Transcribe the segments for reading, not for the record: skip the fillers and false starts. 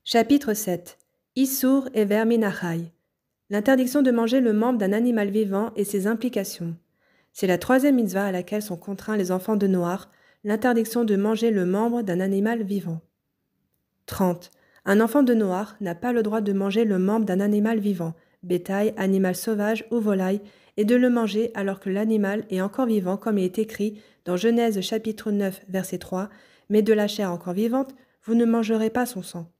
Chapitre 7. Issur et Verminachai. L'interdiction de manger le membre d'un animal vivant et ses implications. C'est la troisième mitzvah à laquelle sont contraints les enfants de Noach, l'interdiction de manger le membre d'un animal vivant. 30. Un enfant de Noach n'a pas le droit de manger le membre d'un animal vivant, bétail, animal sauvage ou volaille, et de le manger alors que l'animal est encore vivant comme il est écrit dans Genèse chapitre 9 verset 3, « Mais de la chair encore vivante, vous ne mangerez pas son sang ».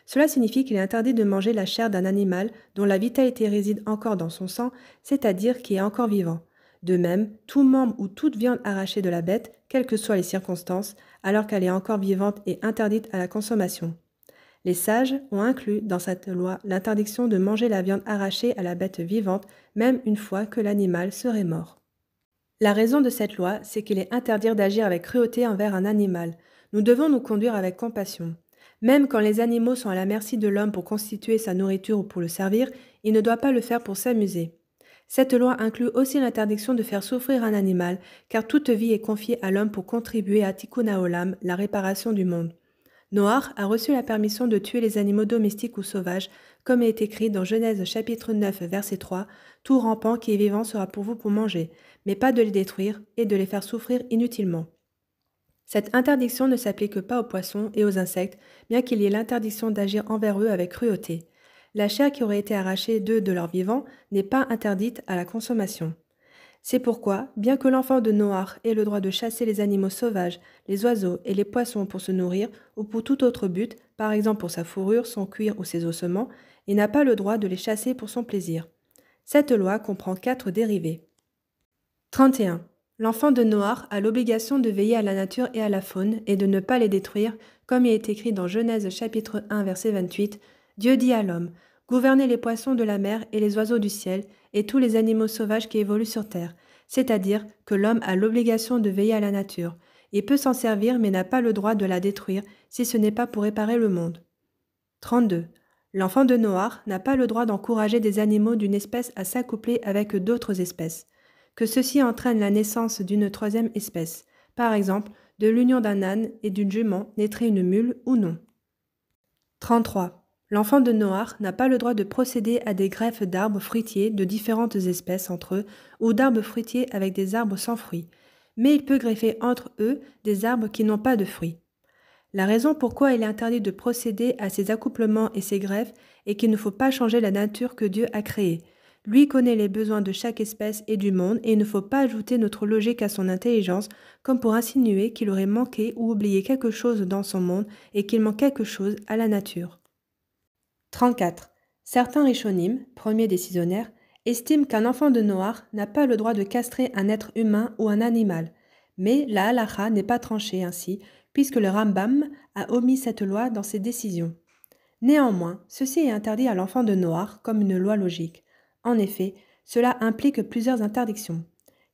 Cela signifie qu'il est interdit de manger la chair d'un animal dont la vitalité réside encore dans son sang, c'est-à-dire qui est encore vivant. De même, tout membre ou toute viande arrachée de la bête, quelles que soient les circonstances, alors qu'elle est encore vivante est interdite à la consommation. Les sages ont inclus dans cette loi l'interdiction de manger la viande arrachée à la bête vivante, même une fois que l'animal serait mort. La raison de cette loi, c'est qu'il est interdit d'agir avec cruauté envers un animal. Nous devons nous conduire avec compassion. Même quand les animaux sont à la merci de l'homme pour constituer sa nourriture ou pour le servir, il ne doit pas le faire pour s'amuser. Cette loi inclut aussi l'interdiction de faire souffrir un animal, car toute vie est confiée à l'homme pour contribuer à Tikkun Haolam, la réparation du monde. Noach a reçu la permission de tuer les animaux domestiques ou sauvages, comme il est écrit dans Genèse chapitre 9 verset 3, « Tout rampant qui est vivant sera pour vous pour manger, mais pas de les détruire et de les faire souffrir inutilement. » Cette interdiction ne s'applique pas aux poissons et aux insectes, bien qu'il y ait l'interdiction d'agir envers eux avec cruauté. La chair qui aurait été arrachée d'eux de leur vivant n'est pas interdite à la consommation. C'est pourquoi, bien que l'enfant de Noach ait le droit de chasser les animaux sauvages, les oiseaux et les poissons pour se nourrir ou pour tout autre but, par exemple pour sa fourrure, son cuir ou ses ossements, il n'a pas le droit de les chasser pour son plaisir. Cette loi comprend 4 dérivés. 31. L'enfant de Noach a l'obligation de veiller à la nature et à la faune et de ne pas les détruire, comme il est écrit dans Genèse chapitre 1 verset 28, « Dieu dit à l'homme, gouvernez les poissons de la mer et les oiseaux du ciel et tous les animaux sauvages qui évoluent sur terre, c'est-à-dire que l'homme a l'obligation de veiller à la nature. Il peut s'en servir mais n'a pas le droit de la détruire si ce n'est pas pour réparer le monde. » 32. L'enfant de Noach n'a pas le droit d'encourager des animaux d'une espèce à s'accoupler avec d'autres espèces. Que ceci entraîne la naissance d'une troisième espèce, par exemple de l'union d'un âne et d'une jument naîtrait une mule ou non. 33. L'enfant de Noach n'a pas le droit de procéder à des greffes d'arbres fruitiers de différentes espèces entre eux ou d'arbres fruitiers avec des arbres sans fruits, mais il peut greffer entre eux des arbres qui n'ont pas de fruits. La raison pourquoi il est interdit de procéder à ces accouplements et ces greffes est qu'il ne faut pas changer la nature que Dieu a créée. Lui connaît les besoins de chaque espèce et du monde et il ne faut pas ajouter notre logique à son intelligence comme pour insinuer qu'il aurait manqué ou oublié quelque chose dans son monde et qu'il manque quelque chose à la nature. 34. Certains Rishonim, premiers décisionnaires, estiment qu'un enfant de Noach n'a pas le droit de castrer un être humain ou un animal, mais la halacha n'est pas tranchée ainsi, puisque le Rambam a omis cette loi dans ses décisions. Néanmoins, ceci est interdit à l'enfant de Noach comme une loi logique. En effet, cela implique plusieurs interdictions.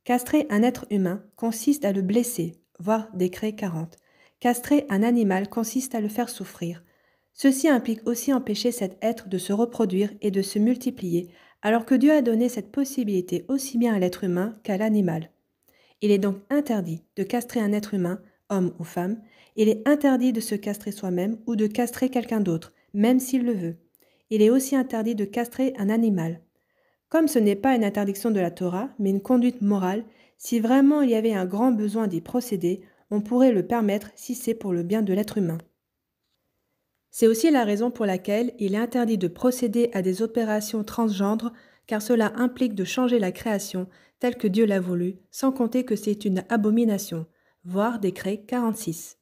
Castrer un être humain consiste à le blesser, voir décret 40. Castrer un animal consiste à le faire souffrir. Ceci implique aussi empêcher cet être de se reproduire et de se multiplier, alors que Dieu a donné cette possibilité aussi bien à l'être humain qu'à l'animal. Il est donc interdit de castrer un être humain, homme ou femme. Il est interdit de se castrer soi-même ou de castrer quelqu'un d'autre, même s'il le veut. Il est aussi interdit de castrer un animal. Comme ce n'est pas une interdiction de la Torah, mais une conduite morale, si vraiment il y avait un grand besoin d'y procéder, on pourrait le permettre si c'est pour le bien de l'être humain. C'est aussi la raison pour laquelle il est interdit de procéder à des opérations transgendres, car cela implique de changer la création telle que Dieu l'a voulu, sans compter que c'est une abomination. Voir décret 46.